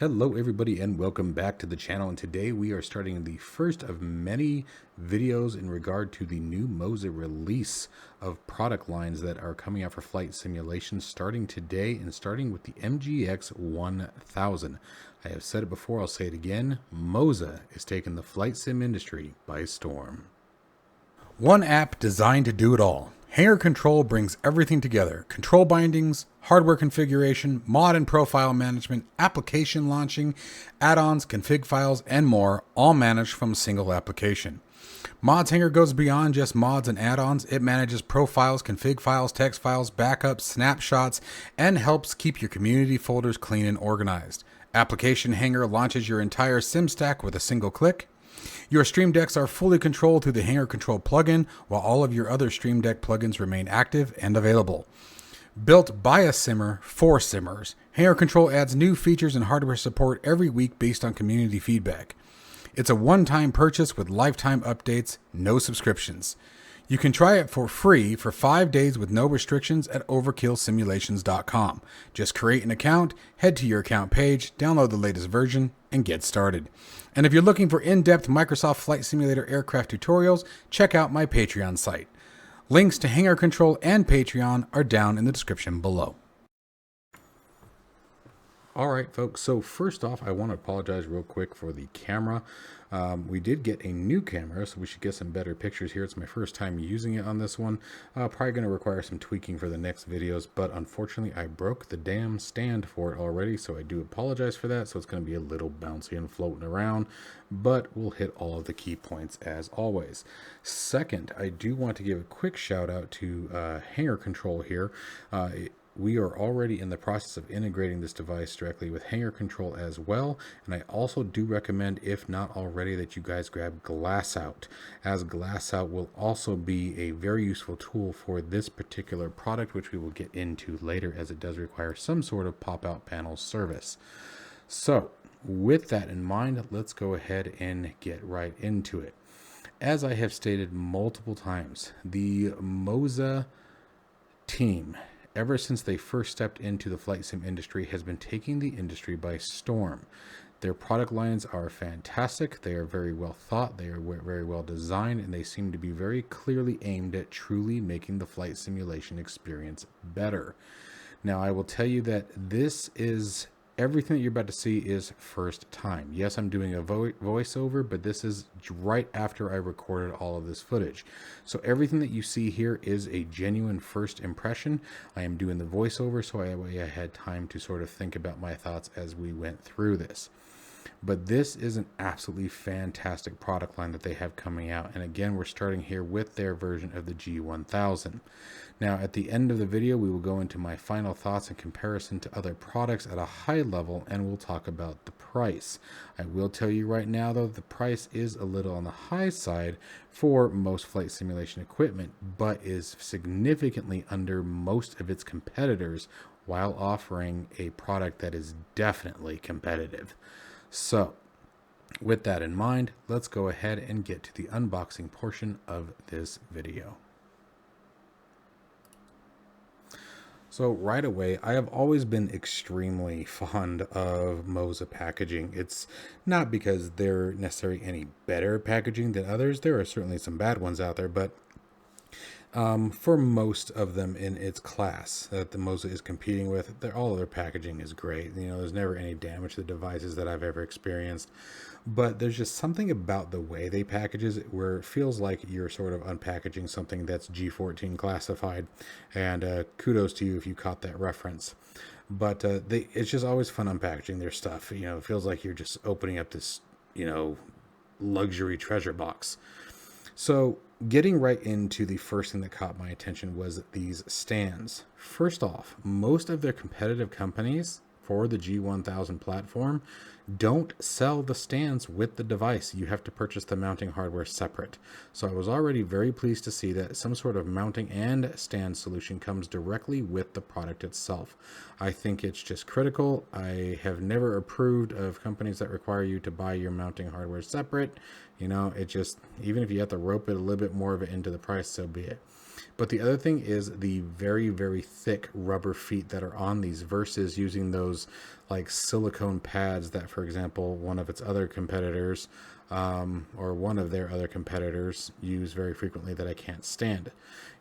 Hello everybody and welcome back to the channel, and today we are starting the first of many videos in regard to the new MOZA release of product lines that are coming out for flight simulations starting today, and starting with the MGX-1000. I have said it before, I'll say it again, MOZA is taking the flight sim industry by storm. One app designed to do it all. Hangar Control brings everything together: control bindings, hardware configuration, mod and profile management, application launching, add-ons, config files, and more, all managed from a single application. Mods Hangar goes beyond just mods and add-ons. It manages profiles, config files, text files, backups, snapshots, and helps keep your community folders clean and organized. Application Hangar launches your entire sim stack with a single click. Your Stream Decks are fully controlled through the Hangar Control plugin, while all of your other Stream Deck plugins remain active and available. Built by a simmer for simmers, Hangar Control adds new features and hardware support every week based on community feedback. It's a one-time purchase with lifetime updates, no subscriptions. You can try it for free for 5 days with no restrictions at overkillsimulations.com. Just create an account, head to your account page, download the latest version, and get started. And if you're looking for in-depth Microsoft Flight Simulator aircraft tutorials, check out my Patreon site. Links to Hangar Control and Patreon are down in the description below. Alright folks, so first off, I want to apologize real quick for the camera. We did get a new camera, so we should get some better pictures here. It's my first time using it on this one. Probably going to require some tweaking for the next videos, but unfortunately I broke the damn stand for it already, so I do apologize for that. So it's going to be a little bouncy and floating around, but we'll hit all of the key points as always. Second, I do want to give a quick shout out to Hangar Control here. We are already in the process of integrating this device directly with Hangar Control as well, and I also do recommend, if not already, that you guys grab GlassOut, as GlassOut will also be a very useful tool for this particular product, which we will get into later, as it does require some sort of pop-out panel service. So with that in mind, let's go ahead and get right into it. As I have stated multiple times, the MOZA team, ever since they first stepped into the flight sim industry, has been taking the industry by storm. Their product lines are fantastic. They are very well thought. They are very well designed, and they seem to be very clearly aimed at truly making the flight simulation experience better. Now, I will tell you that this is everything that you're about to see is first time. Yes, I'm doing a voiceover, but this is right after I recorded all of this footage. So everything that you see here is a genuine first impression. I am doing the voiceover, so I had time to sort of think about my thoughts as we went through this. But this is an absolutely fantastic product line that they have coming out. And again, we're starting here with their version of the G1000. Now, at the end of the video, we will go into my final thoughts in comparison to other products at a high level, and we'll talk about the price. I will tell you right now, though, the price is a little on the high side for most flight simulation equipment, but is significantly under most of its competitors, while offering a product that is definitely competitive. So, with that in mind, let's go ahead and get to the unboxing portion of this video. So right away, I have always been extremely fond of MOZA packaging. It's not because they're necessarily any better packaging than others. There are certainly some bad ones out there, but for most of them in its class that the MOZA is competing with, all of their packaging is great. You know, there's never any damage to the devices that I've ever experienced, but there's just something about the way they package it where it feels like you're sort of unpackaging something that's G14 classified, and kudos to you if you caught that reference. But it's just always fun unpackaging their stuff. You know, it feels like you're just opening up this, you know, luxury treasure box. So getting right into the first thing that caught my attention was these stands. First off, most of their competitive companies for the G1000 platform don't sell the stands with the device. You have to purchase the mounting hardware separate. So I was already very pleased to see that some sort of mounting and stand solution comes directly with the product itself. I think it's just critical. I have never approved of companies that require you to buy your mounting hardware separate. You know, it just, even if you have to rope it a little bit more of it into the price, so be it. But the other thing is the very, very thick rubber feet that are on these versus using those like silicone pads that, for example, one of its other competitors or one of their other competitors use very frequently that I can't stand.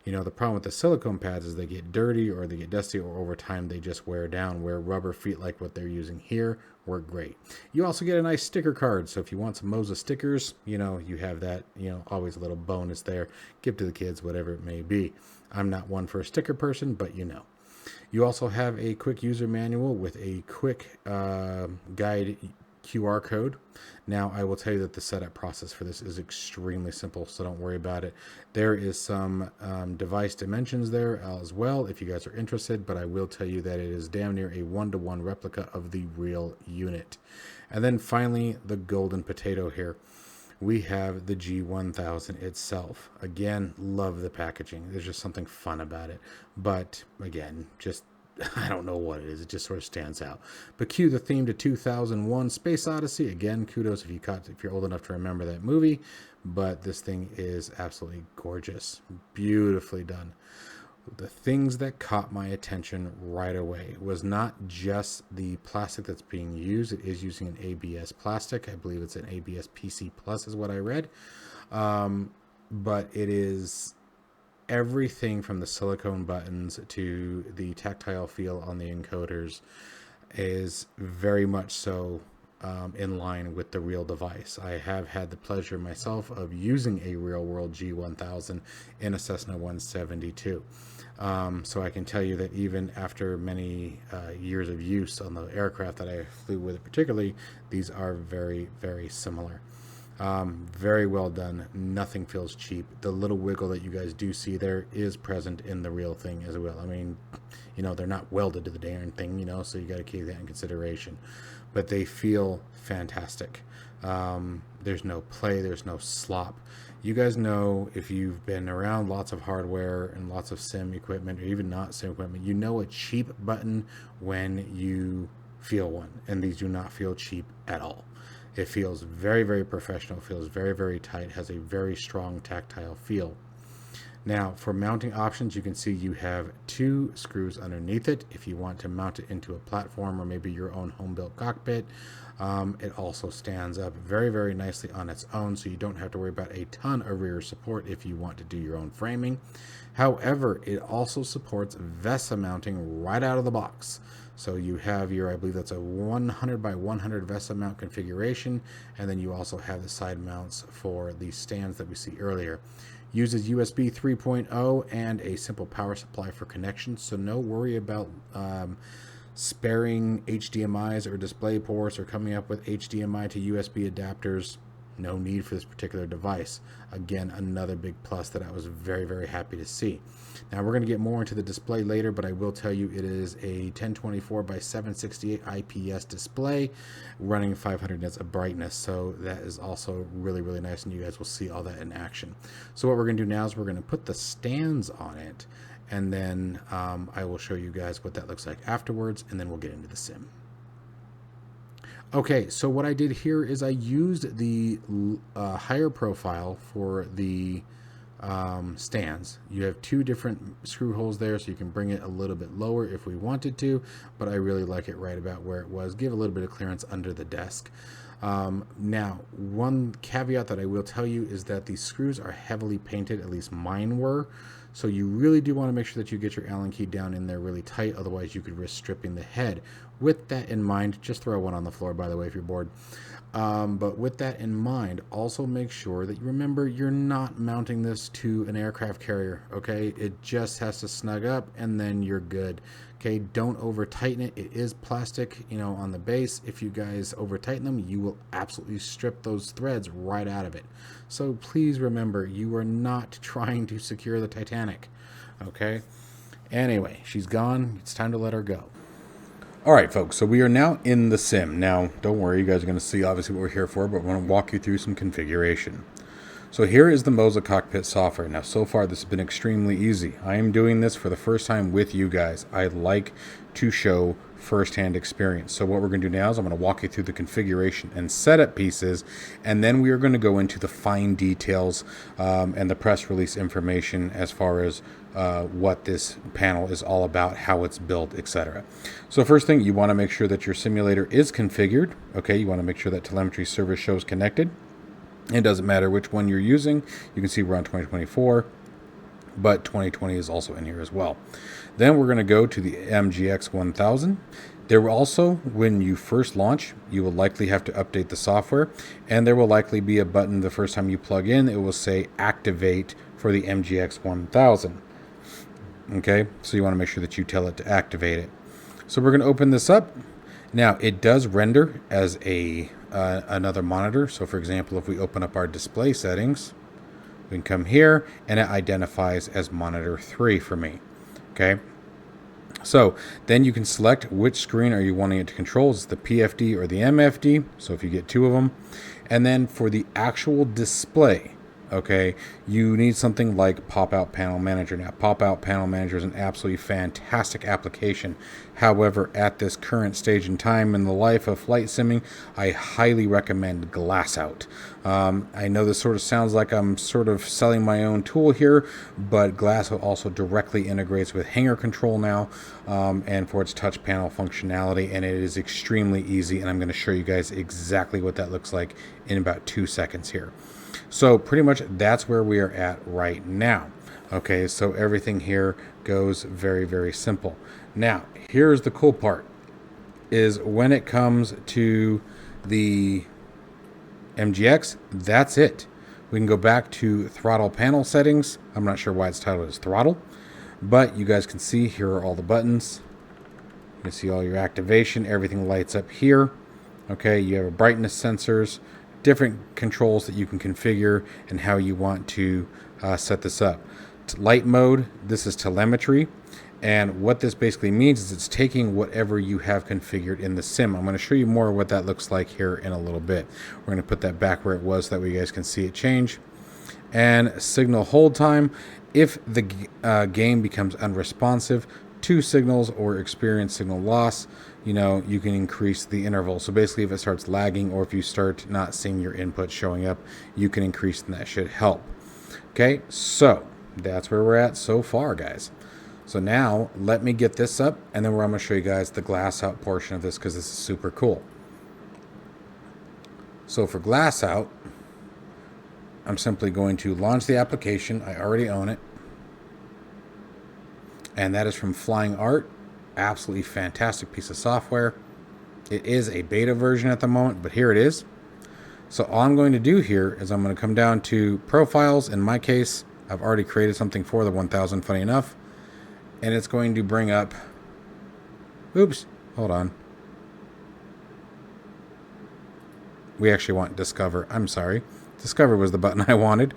You know, the problem with the silicone pads is they get dirty or they get dusty, or over time they just wear down, where rubber feet like what they're using here work great. You also get a nice sticker card, so if you want some MOZA stickers, you know, you have that, you know, always a little bonus there. Give to the kids, whatever it may be. I'm not one for a sticker person, but you know. You also have a quick user manual with a quick guide QR code. Now, I will tell you that the setup process for this is extremely simple, so don't worry about it. There is some device dimensions there as well if you guys are interested, but I will tell you that it is damn near a one-to-one replica of the real unit. And then finally, the golden potato here. We have the G1000 itself. Again, love the packaging. There's just something fun about it. But again, just I don't know what it is. It just sort of stands out. But cue the theme to 2001 Space Odyssey. Again, kudos if you're old enough to remember that movie. But this thing is absolutely gorgeous. Beautifully done. The things that caught my attention right away was not just the plastic that's being used. It is using an ABS plastic. I believe it's an ABS PC Plus is what I read. But it is everything from the silicone buttons to the tactile feel on the encoders is very much so in line with the real device. I have had the pleasure myself of using a real world G1000 in a Cessna 172. So I can tell you that even after many years of use on the aircraft that I flew with particularly, these are very, very similar. Very well done. Nothing feels cheap. The little wiggle that you guys do see there is present in the real thing as well. I mean, you know, they're not welded to the darn thing, you know, so you got to keep that in consideration. But they feel fantastic. There's no play. There's no slop. You guys know, if you've been around lots of hardware and lots of sim equipment, or even not sim equipment, you know a cheap button when you feel one. And these do not feel cheap at all. It feels very, very professional, feels very, very tight, has a very strong tactile feel. Now, for mounting options, you can see you have 2 screws underneath it. If you want to mount it into a platform or maybe your own home-built cockpit, it also stands up very, very nicely on its own, so you don't have to worry about a ton of rear support if you want to do your own framing. However, it also supports VESA mounting right out of the box. So you have your, I believe that's a 100 by 100 VESA mount configuration, and then you also have the side mounts for the stands that we see earlier. Uses USB 3.0 and a simple power supply for connection, so no worry about sparing HDMIs or display ports or coming up with HDMI to USB adapters. No need for this particular device. Again, another big plus that I was very, very happy to see. Now, we're going to get more into the display later, but I will tell you it is a 1024 by 768 IPS display running 500 nits of brightness. So that is also really, really nice, and you guys will see all that in action. So what we're going to do now is we're going to put the stands on it, and then I will show you guys what that looks like afterwards, and then we'll get into the sim. Okay, so what I did here is I used the higher profile for the stands. You have 2 different screw holes there, so you can bring it a little bit lower if we wanted to, but I really like it right about where it was. Give a little bit of clearance under the desk. Now, one caveat that I will tell you is that these screws are heavily painted, at least mine were. So you really do want to make sure that you get your Allen key down in there really tight, otherwise you could risk stripping the head. With that in mind, just throw one on the floor, by the way, if you're bored. But with that in mind, also make sure that you remember you're not mounting this to an aircraft carrier, okay? It just has to snug up and then you're good. Okay, don't over tighten it. It is plastic, you know, on the base. If you guys over tighten them, you will absolutely strip those threads right out of it. So please remember, you are not trying to secure the Titanic, okay? Anyway, she's gone. It's time to let her go. All right, folks, so we are now in the sim. Now, don't worry, you guys are going to see obviously what we're here for, but we're going to walk you through some configuration. So here is the MOZA Cockpit software. Now, so far, this has been extremely easy. I am doing this for the first time with you guys. I like to show firsthand experience. So what we're going to do now is I'm going to walk you through the configuration and setup pieces, and then we are going to go into the fine details and the press release information as far as what this panel is all about, how it's built, etc. So first thing, you want to make sure that your simulator is configured. Okay, you want to make sure that telemetry service shows connected. It doesn't matter which one you're using. You can see we're on 2024, but 2020 is also in here as well. Then we're going to go to the MGX-1000. There will also, when you first launch, you will likely have to update the software, and there will likely be a button the first time you plug in. It will say activate for the MGX-1000. Okay, so you want to make sure that you tell it to activate it. So we're going to open this up. Now it does render as another monitor. So for example, if we open up our display settings, we can come here and it identifies as monitor 3 for me. Okay, so then you can select which screen are you wanting it to control. Is it the PFD or the MFD? So if you get 2 of them, and then for the actual display, okay, you need something like Pop-Out Panel Manager. Now, Pop-Out Panel Manager is an absolutely fantastic application. However, at this current stage in time in the life of flight simming, I highly recommend Glass-Out. I know this sort of sounds like I'm sort of selling my own tool here, but Glass-Out also directly integrates with hanger control now, and for its touch panel functionality, and it is extremely easy, and I'm going to show you guys exactly what that looks like in about 2 seconds here. So pretty much that's where we are at right now. Okay, so everything here goes very, very simple. Now, here's the cool part, is when it comes to the MGX, that's it. We can go back to throttle panel settings. I'm not sure why it's titled as throttle, but you guys can see here are all the buttons. You can see all your activation, everything lights up here. Okay, you have a brightness sensors, different controls that you can configure and how you want to set this up. Light mode, this is telemetry, and what this basically means is it's taking whatever you have configured in the sim. I'm going to show you more what that looks like here in a little bit. We're going to put that back where it was so that way you guys can see it change. And signal hold time, if the game becomes unresponsive to signals or experience signal loss, you know, you can increase the interval. So basically if it starts lagging or if you start not seeing your input showing up, you can increase, and that should help. Okay, so that's where we're at so far, guys. So now let me get this up, and then I'm going to show you guys the glass out portion of this, because this is super cool. So for glass out, I'm simply going to launch the application. I already own it, and that is from Flying Art. Absolutely fantastic piece of software. It is a beta version at the moment, but here it is. So all I'm going to do here is I'm going to come down to profiles. In my case, I've already created something for the 1000, funny enough, and it's going to bring up, oops, hold on. We actually want Discover. I'm sorry. Discover was the button I wanted.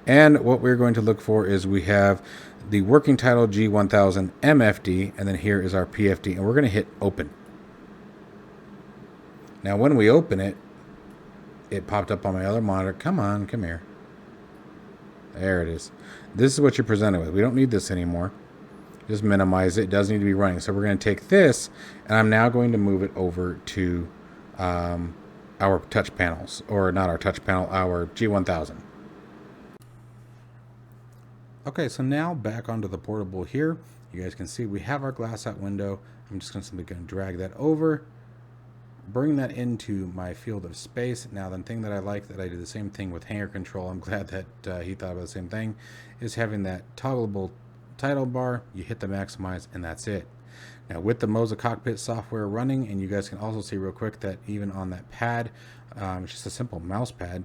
And what we're going to look for is we have the working title G1000 MFD, and then here is our PFD, and we're going to hit open. Now when we open it, it popped up on my other monitor. Come on, come here. There it is. This is what you're presented with. We don't need this anymore. Just minimize it. It does need to be running. So we're going to take this, and I'm now going to move it over to our touch panels, or not our touch panel, our G1000. Okay, so now back onto the portable here. You guys can see we have our glass out window. I'm just simply going to drag that over, bring that into my field of space. Now the thing that I like, that I do the same thing with hanger control, I'm glad that he thought about the same thing, is having that toggleable title bar. You hit the maximize, and that's it. Now with the MOZA Cockpit software running, and you guys can also see real quick that even on that pad, it's just a simple mouse pad,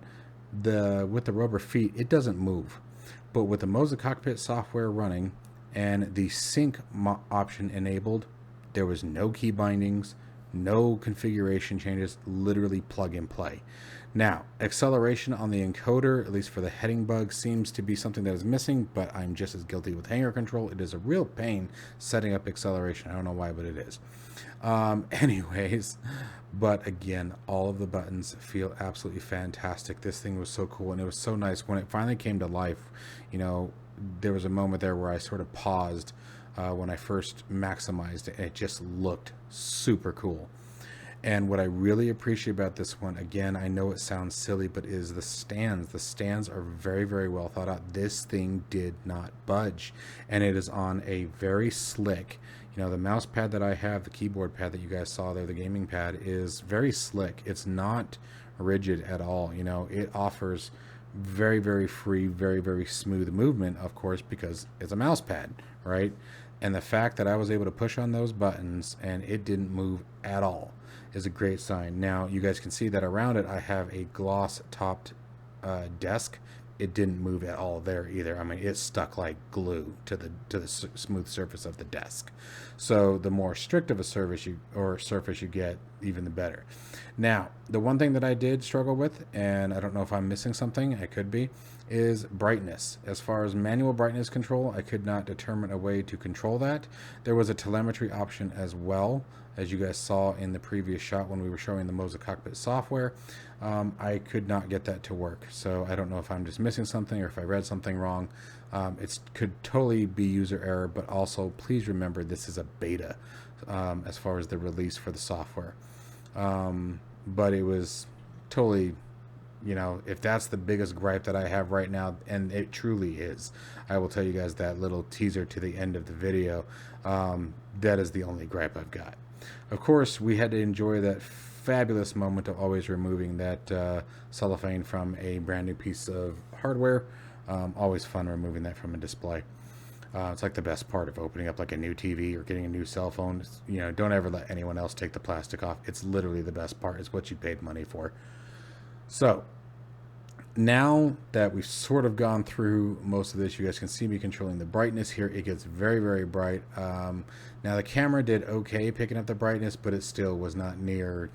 with the rubber feet, it doesn't move. But with the MOZA Cockpit software running and the sync option enabled, there was no key bindings, no configuration changes, literally plug and play. Now, acceleration on the encoder, at least for the heading bug, seems to be something that is missing, but I'm just as guilty with hanger control. It is a real pain setting up acceleration. I don't know why, but it is. Anyways, but again, all of the buttons feel absolutely fantastic. This thing was so cool, and it was so nice when it finally came to life. You know, there was a moment there where I sort of paused when I first maximized it. It just looked super cool. And what I really appreciate about this one, again, I know it sounds silly, but is the stands. The stands are very, very well thought out. This thing did not budge, and it is on a very slick, the mouse pad that I have, the keyboard pad that you guys saw there, the gaming pad, is very slick. It's not rigid at all. It offers very, very free, very, very smooth movement, of course, because it's a mouse pad, right? And the fact that I was able to push on those buttons and it didn't move at all is a great sign. Now you guys can see that around it I have a gloss topped desk. It didn't move at all there either. I mean, it stuck like glue to the smooth surface of the desk. So the more strict of a surface you get, even the better. Now, the one thing that I did struggle with, and I don't know if I'm missing something, I could be, is brightness. As far as manual brightness control, I could not determine a way to control that. There was a telemetry option as well, as you guys saw in the previous shot when we were showing the MOZA Cockpit software. I could not get that to work, so I don't know if I'm just missing something or if I read something wrong. It could totally be user error, but also please remember this is a beta as far as the release for the software. But it was totally, if that's the biggest gripe that I have right now, and it truly is, I will tell you guys that little teaser to the end of the video. That is the only gripe I've got. Of course, we had to enjoy that fabulous moment of always removing that cellophane from a brand new piece of hardware. Always fun removing that from a display. It's like the best part of opening up like a new TV or getting a new cell phone. Don't ever let anyone else take the plastic off. It's literally the best part. It's what you paid money for. So now that we've sort of gone through most of this, you guys can see me controlling the brightness here. It gets very, very bright. Now the camera did okay picking up the brightness, but it still was not near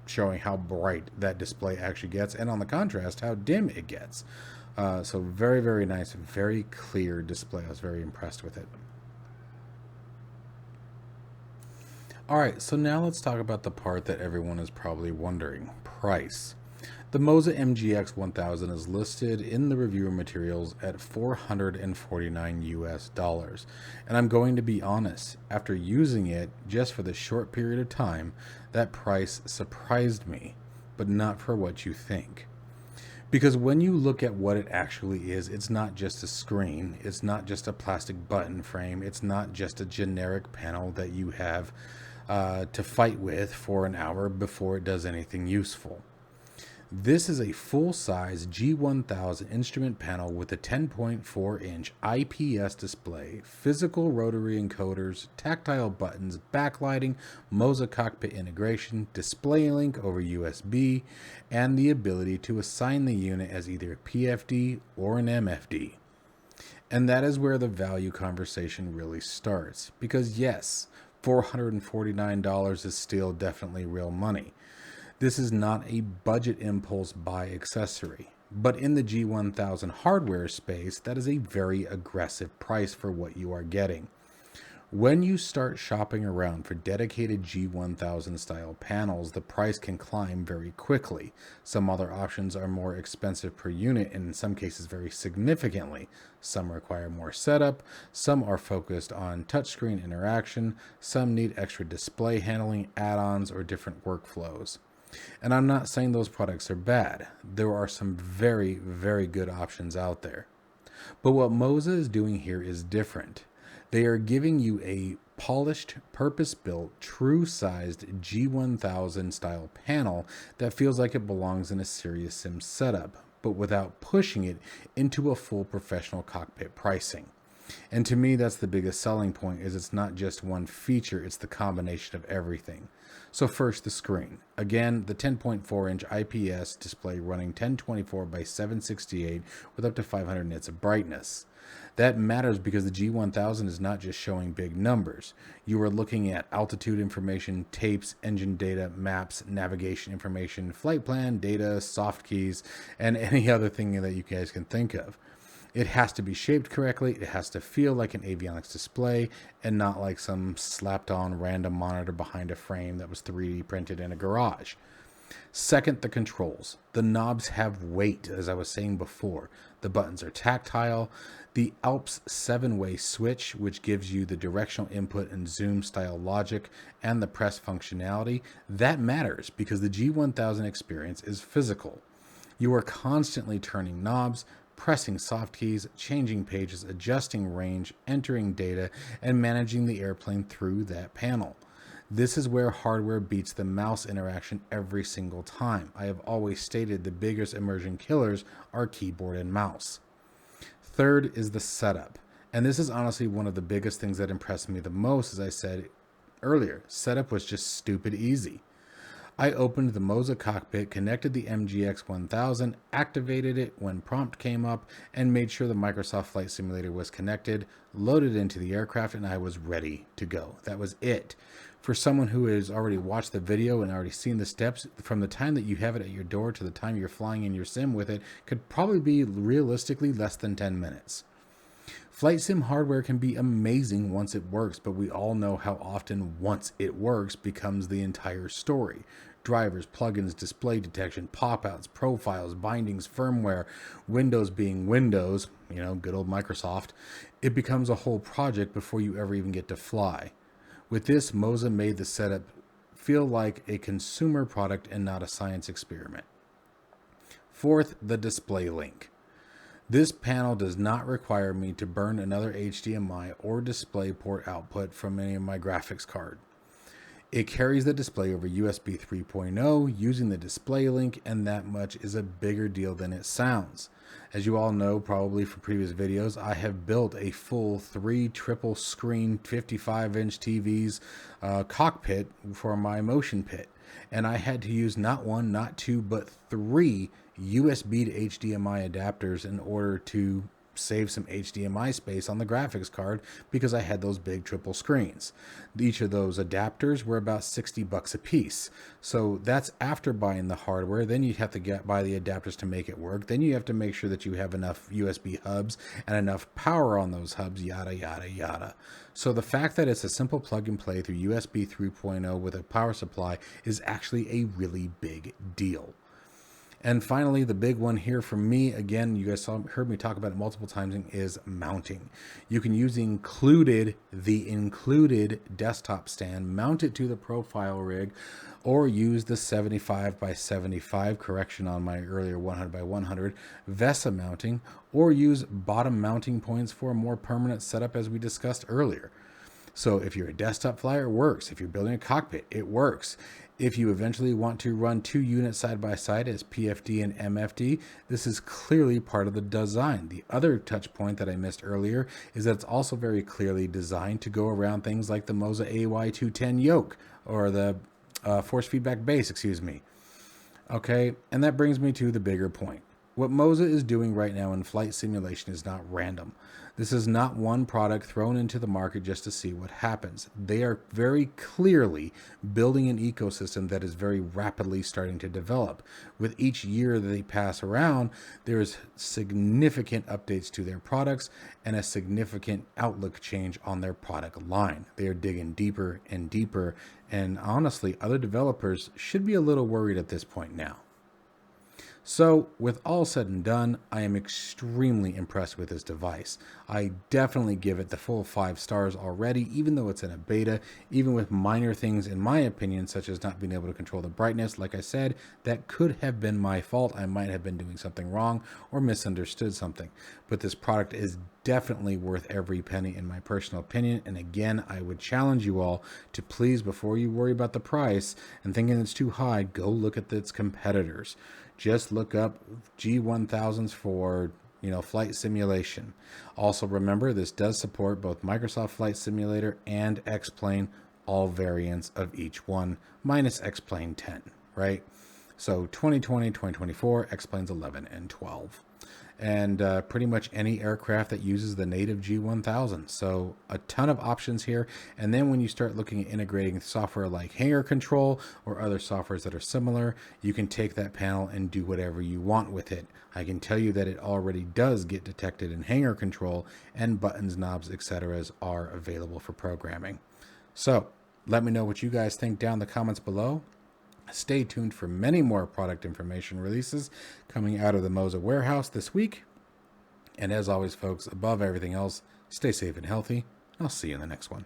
showing how bright that display actually gets, and on the contrast, how dim it gets. So very, very nice, very clear display. I was very impressed with it. All right, so now let's talk about the part that everyone is probably wondering: price. The MOZA MGX-1000 is listed in the reviewer materials at $449 US. And I'm going to be honest, after using it just for this short period of time, that price surprised me, but not for what you think. Because when you look at what it actually is, it's not just a screen, it's not just a plastic button frame, it's not just a generic panel that you have to fight with for an hour before it does anything useful. This is a full-size G1000 instrument panel with a 10.4-inch IPS display, physical rotary encoders, tactile buttons, backlighting, MOZA Cockpit integration, DisplayLink over USB, and the ability to assign the unit as either a PFD or an MFD. And that is where the value conversation really starts. Because yes, $449 is still definitely real money. This is not a budget impulse buy accessory, but in the G1000 hardware space, that is a very aggressive price for what you are getting. When you start shopping around for dedicated G1000 style panels, the price can climb very quickly. Some other options are more expensive per unit, and in some cases very significantly. Some require more setup, some are focused on touchscreen interaction, some need extra display handling, add-ons, or different workflows. And I'm not saying those products are bad. There are some very, very good options out there. But what MOZA is doing here is different. They are giving you a polished, purpose-built, true-sized G1000 style panel that feels like it belongs in a serious sim setup, but without pushing it into a full professional cockpit pricing. And to me, that's the biggest selling point, is it's not just one feature, it's the combination of everything. So first, the screen. Again, the 10.4-inch IPS display running 1024 by 768 with up to 500 nits of brightness. That matters because the G1000 is not just showing big numbers. You are looking at altitude information, tapes, engine data, maps, navigation information, flight plan, data, soft keys, and any other thing that you guys can think of. It has to be shaped correctly, it has to feel like an avionics display, and not like some slapped on random monitor behind a frame that was 3D printed in a garage. Second, the controls. The knobs have weight, as I was saying before. The buttons are tactile. The Alps 7-way switch, which gives you the directional input and zoom style logic and the press functionality, that matters because the G1000 experience is physical. You are constantly turning knobs, pressing soft keys, changing pages, adjusting range, entering data, and managing the airplane through that panel. This is where hardware beats the mouse interaction every single time. I have always stated the biggest immersion killers are keyboard and mouse. Third is the setup. And this is honestly one of the biggest things that impressed me the most, as I said earlier. Setup was just stupid easy. I opened the MOZA Cockpit, connected the MGX-1000, activated it when prompt came up, and made sure the Microsoft Flight Simulator was connected, loaded into the aircraft, and I was ready to go. That was it. For someone who has already watched the video and already seen the steps, from the time that you have it at your door to the time you're flying in your sim with it, could probably be realistically less than 10 minutes. Flight sim hardware can be amazing once it works, but we all know how often once it works becomes the entire story. Drivers, plugins, display detection, pop-outs, profiles, bindings, firmware, Windows being Windows, good old Microsoft. It becomes a whole project before you ever even get to fly. With this, MOZA made the setup feel like a consumer product and not a science experiment. Fourth, the DisplayLink. This panel does not require me to burn another HDMI or DisplayPort output from any of my graphics card. It carries the display over USB 3.0 using the DisplayLink, and that much is a bigger deal than it sounds. As you all know, probably from previous videos, I have built a full 3 triple screen 55-inch TVs cockpit for my motion pit. And I had to use not 1, not 2, but 3 USB to HDMI adapters in order to save some HDMI space on the graphics card because I had those big triple screens. Each of those adapters were about $60 a piece. So that's after buying the hardware. Then you have to buy the adapters to make it work. Then you have to make sure that you have enough USB hubs and enough power on those hubs, yada, yada, yada. So the fact that it's a simple plug and play through USB 3.0 with a power supply is actually a really big deal. And finally, the big one here for me, again, you guys heard me talk about it multiple times, is mounting. You can use the included desktop stand, mount it to the profile rig, or use the 75 by 75 correction on my earlier 100 by 100 VESA mounting, or use bottom mounting points for a more permanent setup as we discussed earlier. So if you're a desktop flyer, it works. If you're building a cockpit, it works. If you eventually want to run 2 units side by side as PFD and MFD, this is clearly part of the design. The other touch point that I missed earlier is that it's also very clearly designed to go around things like the MOZA AY210 yoke, or the force feedback base, Okay, and that brings me to the bigger point. What MOZA is doing right now in flight simulation is not random. This is not one product thrown into the market just to see what happens. They are very clearly building an ecosystem that is very rapidly starting to develop. With each year that they pass around, there is significant updates to their products and a significant outlook change on their product line. They are digging deeper and deeper, and honestly, other developers should be a little worried at this point now. So, with all said and done, I am extremely impressed with this device. I definitely give it the full 5 stars already, even though it's in a beta, even with minor things in my opinion, such as not being able to control the brightness. Like I said, that could have been my fault. I might have been doing something wrong or misunderstood something. But this product is definitely worth every penny in my personal opinion. And again, I would challenge you all to please, before you worry about the price and thinking it's too high, go look at its competitors. Just look up G1000s for, flight simulation. Also remember, this does support both Microsoft Flight Simulator and X-Plane, all variants of each one, minus X-Plane 10, right? So 2020, 2024, X-Planes 11 and 12. And pretty much any aircraft that uses the native G1000. So a ton of options here. And then when you start looking at integrating software like hangar control or other softwares that are similar, you can take that panel and do whatever you want with it. I can tell you that it already does get detected in hangar control, and buttons, knobs, etc. are available for programming. So let me know what you guys think down in the comments below. Stay tuned for many more product information releases coming out of the MOZA warehouse this week. And as always, folks, above everything else, stay safe and healthy. I'll see you in the next one.